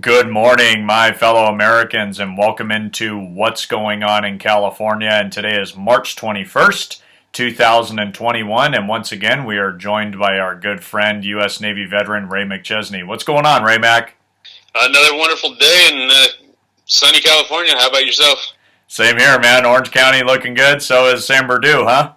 Good morning, my fellow Americans, and welcome into What's Going On in California. And today is March 21st, 2021. And once again, we are joined by our good friend, U.S. Navy veteran Ray McChesney. What's going on, Ray Mac? Another wonderful day in sunny California. How about yourself? Same here, man. Orange County looking good. So is San Bernardino, huh?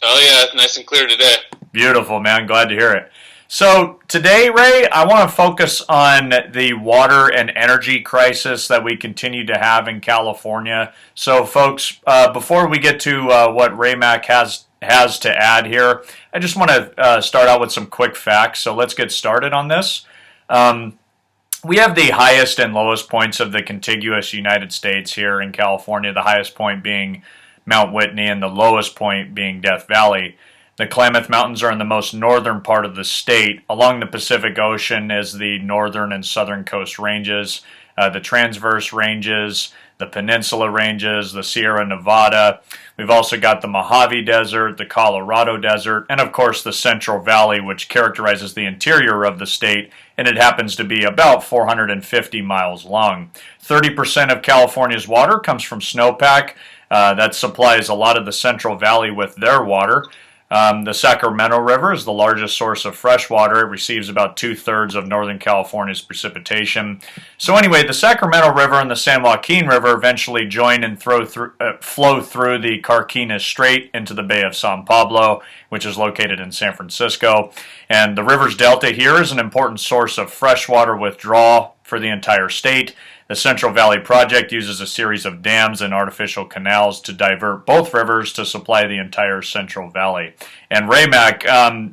Oh, yeah, nice and clear today. Beautiful, man. Glad to hear it. So today, Ray, I want to focus on the water and energy crisis that we continue to have in California. So, folks, before we get to what Ray Mac has to add here, I just want to start out with some quick facts. So let's get started on this. We have the highest and lowest points of the contiguous United States here in California, the highest point being Mount Whitney and the lowest point being Death Valley. The Klamath Mountains are in the most northern part of the state. Along the Pacific Ocean is the northern and southern coast ranges, the Transverse Ranges, the Peninsula Ranges, the Sierra Nevada. We've also got the Mojave Desert, the Colorado Desert, and of course the Central Valley, which characterizes the interior of the state, and it happens to be about 450 miles long. 30% of California's water comes from snowpack. That supplies a lot of the Central Valley with their water. The Sacramento River is the largest source of fresh water. It receives about 2/3 of Northern California's precipitation. So anyway, the Sacramento River and the San Joaquin River eventually join and flow through the Carquinez Strait into the Bay of San Pablo, which is located in San Francisco. And the river's delta here is an important source of freshwater withdrawal for the entire state. The Central Valley Project uses a series of dams and artificial canals to divert both rivers to supply the entire Central Valley. And Ray Mac,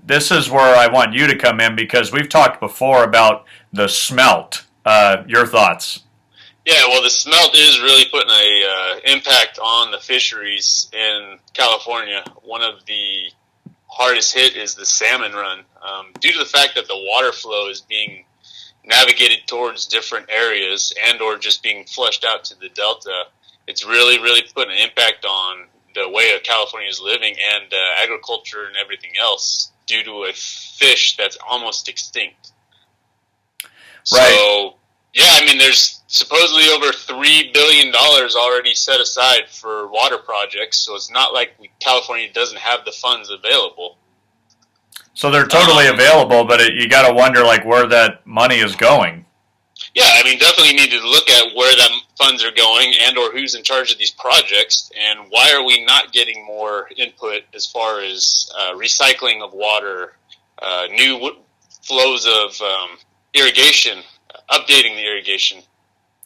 this is where I want you to come in because we've talked before about the smelt. Your thoughts? Yeah, well, the smelt is really putting a impact on the fisheries in California. One of the hardest hit is the salmon run. Due to the fact that the water flow is being navigated towards different areas and or just being flushed out to the delta, it's really putting an impact on the way of California is living and agriculture and everything else due to a fish that's almost extinct. Right. So, yeah, I mean, there's supposedly over $3 billion already set aside for water projects, so it's not like California doesn't have the funds available. So they're totally available, but you got to wonder like where that money is going. Yeah, I mean, definitely need to look at where that funds are going and or who's in charge of these projects, and why are we not getting more input as far as recycling of water, new flows of irrigation, updating the irrigation.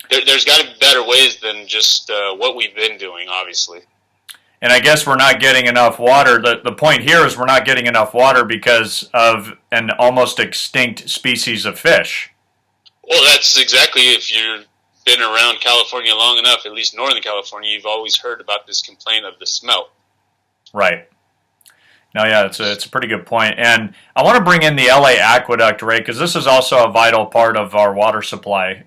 There's got to be better ways than just what we've been doing, obviously. And I guess we're not getting enough water. The point here is we're not getting enough water because of an almost extinct species of fish. Well, that's exactly, if you've been around California long enough, at least Northern California, you've always heard about this complaint of the smelt. Right. No, yeah, it's a pretty good point. And I want to bring in the LA Aqueduct, Ray, because this is also a vital part of our water supply,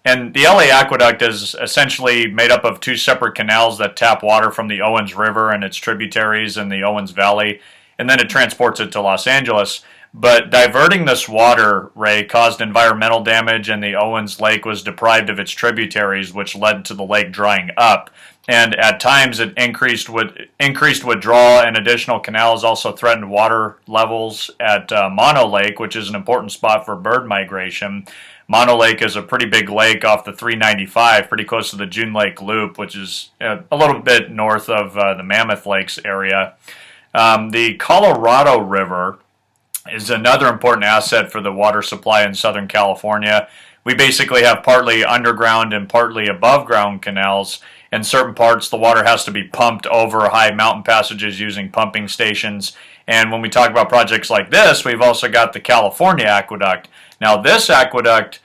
And the LA Aqueduct is essentially made up of two separate canals that tap water from the Owens River and its tributaries in the Owens Valley, and then it transports it to Los Angeles. But diverting this water, Ray, caused environmental damage, and the Owens Lake was deprived of its tributaries, which led to the lake drying up. And at times it increased withdrawal, and additional canals also threatened water levels at Mono Lake, which is an important spot for bird migration. Mono Lake is a pretty big lake off the 395, pretty close to the June Lake Loop, which is a little bit north of the Mammoth Lakes area. The Colorado River is another important asset for the water supply in Southern California. We basically have partly underground and partly above ground canals. In certain parts, the water has to be pumped over high mountain passages using pumping stations. And when we talk about projects like this, we've also got the California Aqueduct. Now, this aqueduct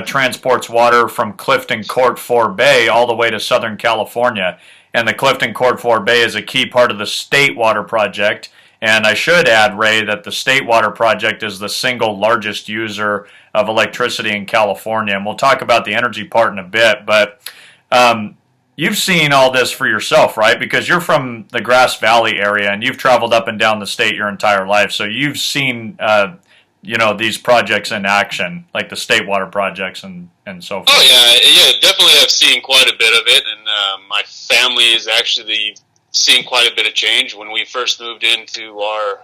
transports water from Clifton Court 4 Bay all the way to Southern California. And the Clifton Court 4 Bay is a key part of the State Water Project. And I should add, Ray, that the State Water Project is the single largest user of electricity in California. And we'll talk about the energy part in a bit. But you've seen all this for yourself, right? Because you're from the Grass Valley area and you've traveled up and down the state your entire life. So you've seen these projects in action, like the state water projects and so forth? Oh yeah, definitely. I've seen quite a bit of it, and my family is actually seeing quite a bit of change. When we first moved into our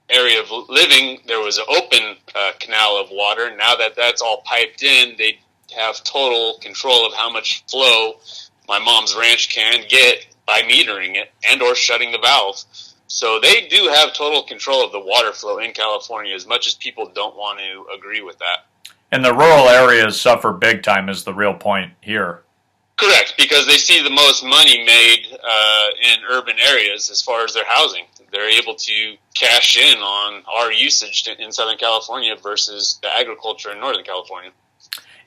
area of living, there was an open canal of water. Now that that's all piped in, they have total control of how much flow my mom's ranch can get by metering it and or shutting the valve. So they do have total control of the water flow in California, as much as people don't want to agree with that. And the rural areas suffer big time is the real point here. Correct, because they see the most money made in urban areas as far as their housing. They're able to cash in on our usage in Southern California versus the agriculture in Northern California.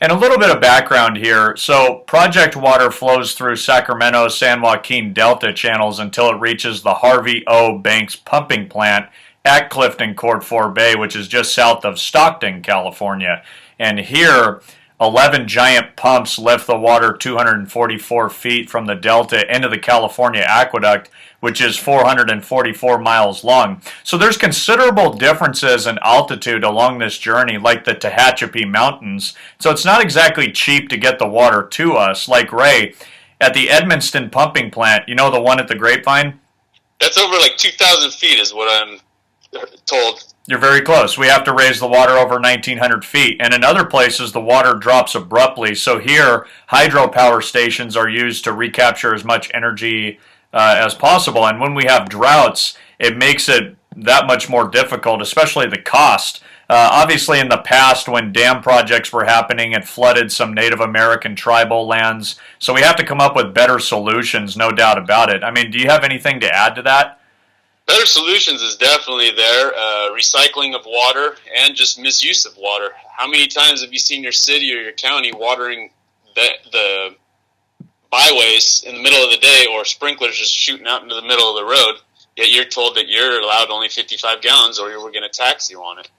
And a little bit of background here. So Project Water flows through Sacramento, San Joaquin Delta channels until it reaches the Harvey O. Banks pumping plant at Clifton Court 4 Bay, which is just south of Stockton, California. And here, 11 giant pumps lift the water 244 feet from the delta into the California Aqueduct, which is 444 miles long. So there's considerable differences in altitude along this journey, like the Tehachapi Mountains. So it's not exactly cheap to get the water to us. Like Ray, at the Edmonston pumping plant, the one at the Grapevine? That's over like 2,000 feet is what I'm told. You're very close. We have to raise the water over 1,900 feet. And in other places, the water drops abruptly. So here, hydropower stations are used to recapture as much energy as possible. And when we have droughts, it makes it that much more difficult, especially the cost. Obviously, in the past, when dam projects were happening, it flooded some Native American tribal lands. So we have to come up with better solutions, no doubt about it. I mean, do you have anything to add to that? Better solutions is definitely there. Recycling of water and just misuse of water. How many times have you seen your city or your county watering the byways in the middle of the day, or sprinklers just shooting out into the middle of the road, yet you're told that you're allowed only 55 gallons or we're going to tax you on it?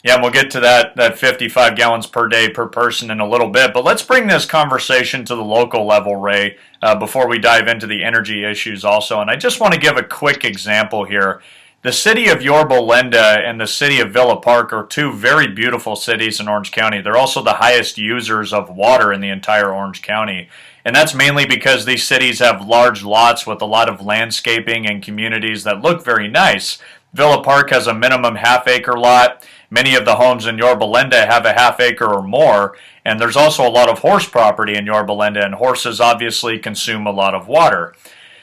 Yeah, and we'll get to that 55 gallons per day per person in a little bit. But let's bring this conversation to the local level, Ray, before we dive into the energy issues also. And I just want to give a quick example here. The city of Yorba Linda and the city of Villa Park are two very beautiful cities in Orange County. They're also the highest users of water in the entire Orange County. And that's mainly because these cities have large lots with a lot of landscaping and communities that look very nice. Villa Park has a minimum half-acre lot. Many of the homes in Yorba Linda have a half acre or more, and there's also a lot of horse property in Yorba Linda, and horses obviously consume a lot of water.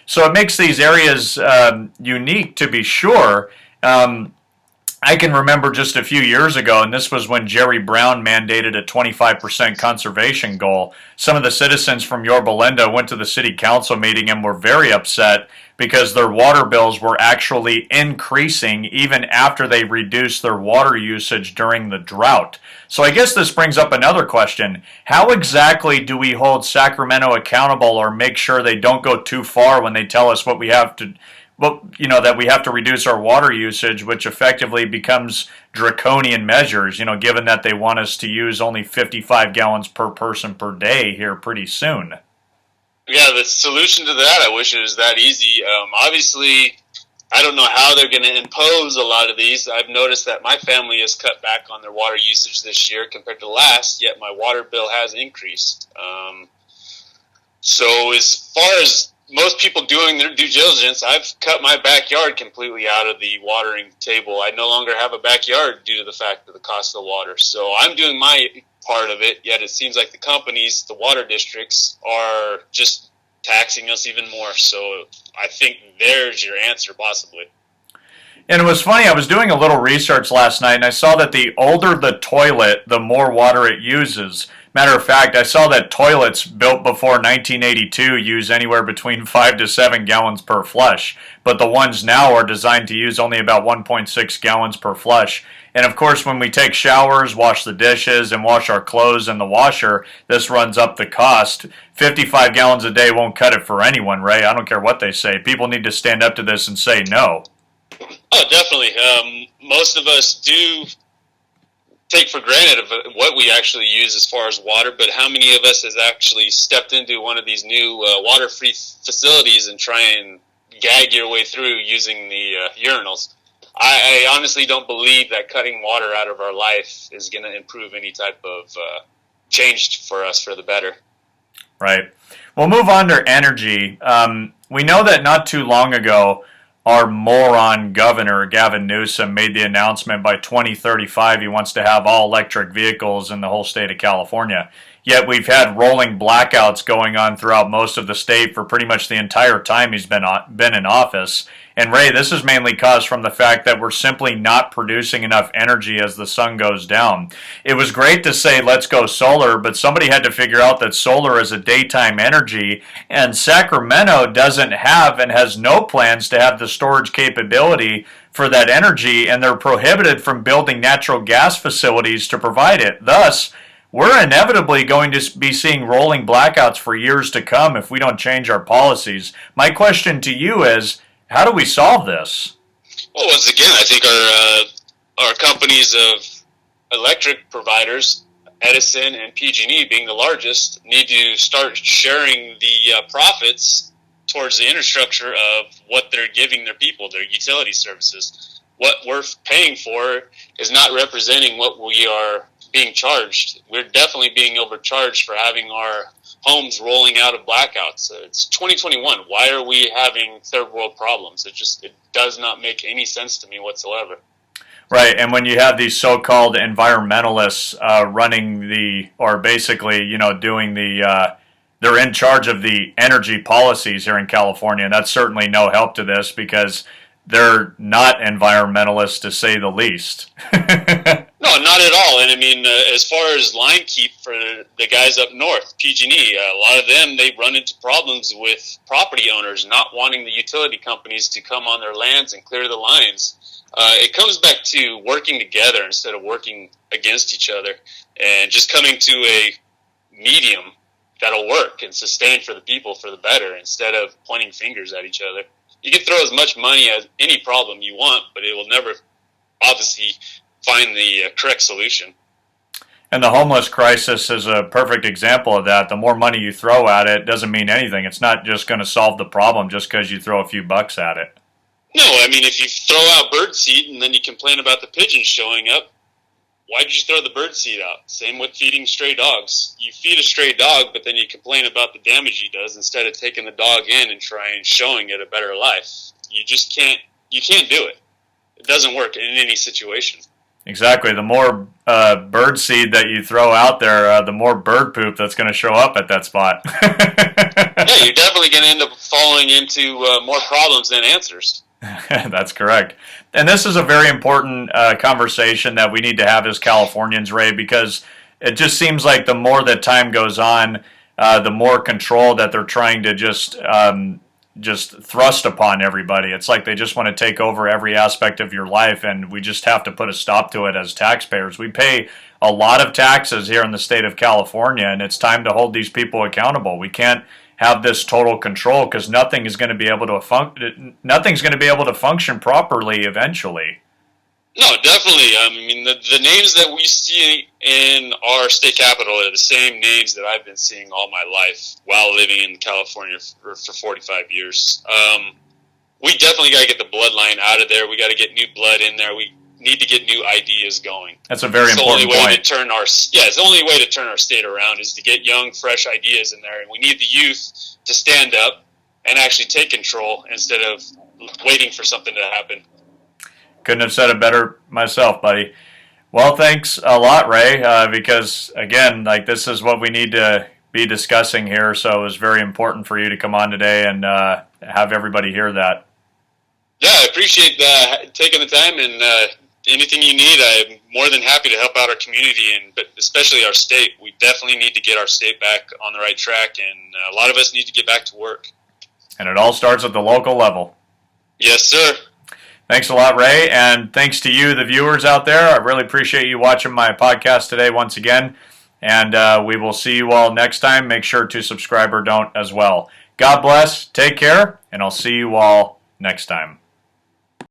So it makes these areas unique, to be sure. I can remember just a few years ago, and this was when Jerry Brown mandated a 25% conservation goal. Some of the citizens from Yorba Linda went to the city council meeting and were very upset because their water bills were actually increasing even after they reduced their water usage during the drought. So I guess this brings up another question. How exactly do we hold Sacramento accountable or make sure they don't go too far when they tell us what we have to that we have to reduce our water usage, which effectively becomes draconian measures, given that they want us to use only 55 gallons per person per day here pretty soon? Yeah, the solution to that, I wish it was that easy. Obviously, I don't know how they're going to impose a lot of these. I've noticed that my family has cut back on their water usage this year compared to last, yet my water bill has increased. So as far as most people doing their due diligence, I've cut my backyard completely out of the watering table. I no longer have a backyard due to the fact of the cost of the water. So I'm doing my part of it, yet it seems like the companies, the water districts, are just taxing us even more. So I think there's your answer, possibly. And it was funny, I was doing a little research last night, and I saw that the older the toilet, the more water it uses. Matter of fact, I saw that toilets built before 1982 use anywhere between 5 to 7 gallons per flush, but the ones now are designed to use only about 1.6 gallons per flush. And of course, when we take showers, wash the dishes, and wash our clothes in the washer, this runs up the cost. 55 gallons a day won't cut it for anyone, Ray. I don't care what they say. People need to stand up to this and say no. Oh, definitely. Most of us do take for granted of what we actually use as far as water, but how many of us has actually stepped into one of these new water-free facilities and try and gag your way through using the urinals? I honestly don't believe that cutting water out of our life is going to improve any type of change for us for the better. Right. We'll move on to energy. We know that not too long ago, our moron governor, Gavin Newsom, made the announcement by 2035 he wants to have all electric vehicles in the whole state of California. Yet we've had rolling blackouts going on throughout most of the state for pretty much the entire time he's been in office. And Ray, this is mainly caused from the fact that we're simply not producing enough energy as the sun goes down. It was great to say let's go solar, but somebody had to figure out that solar is a daytime energy, and Sacramento doesn't have and has no plans to have the storage capability for that energy, and they're prohibited from building natural gas facilities to provide it. Thus, we're inevitably going to be seeing rolling blackouts for years to come if we don't change our policies. My question to you is, how do we solve this? Well, once again, I think our companies of electric providers, Edison and PG&E being the largest, need to start sharing the profits towards the infrastructure of what they're giving their people, their utility services. What we're paying for is not representing what we are being charged. We're definitely being overcharged for having our homes rolling out of blackouts. It's 2021. Why are we having third world problems? It does not make any sense to me whatsoever. Right, and when you have these so-called environmentalists doing they're in charge of the energy policies here in California, and that's certainly no help to this because they're not environmentalists to say the least. No, not at all. And I mean, as far as line keep for the guys up north, PG&E, a lot of them, they run into problems with property owners not wanting the utility companies to come on their lands and clear the lines. It comes back to working together instead of working against each other, and just coming to a medium that'll work and sustain for the people for the better instead of pointing fingers at each other. You can throw as much money at any problem you want, but it will never obviously find the correct solution. And the homeless crisis is a perfect example of that. The more money you throw at it doesn't mean anything. It's not just going to solve the problem just because you throw a few bucks at it. No, I mean, if you throw out birdseed and then you complain about the pigeons showing up, why did you throw the birdseed out? Same with feeding stray dogs. You feed a stray dog, but then you complain about the damage he does instead of taking the dog in and trying showing it a better life. You just can't do it. It doesn't work in any situation. Exactly. The more bird seed that you throw out there, the more bird poop that's going to show up at that spot. Yeah, you're definitely going to end up falling into more problems than answers. That's correct. And this is a very important conversation that we need to have as Californians, Ray, because it just seems like the more that time goes on, the more control that they're trying to just thrust upon everybody. It's like they just want to take over every aspect of your life, and we just have to put a stop to it as taxpayers. We pay a lot of taxes here in the state of California, and it's time to hold these people accountable. We can't have this total control because nothing's going to be able to function properly eventually. No, definitely. I mean, the names that we see in our state capital are the same names that I've been seeing all my life while living in California for 45 years. We definitely got to get the bloodline out of there. We got to get new blood in there. We need to get new ideas going. That's a very important point. It's the only way to turn our state around is to get young, fresh ideas in there. And we need the youth to stand up and actually take control instead of waiting for something to happen. Couldn't have said it better myself, buddy. Well, thanks a lot, Ray, because, again, this is what we need to be discussing here, so it was very important for you to come on today and have everybody hear that. Yeah, I appreciate taking the time, and anything you need, I'm more than happy to help out our community, but especially our state. We definitely need to get our state back on the right track, and a lot of us need to get back to work. And it all starts at the local level. Yes, sir. Thanks a lot, Ray, and thanks to you, the viewers out there. I really appreciate you watching my podcast today once again, and we will see you all next time. Make sure to subscribe or don't as well. God bless, take care, and I'll see you all next time.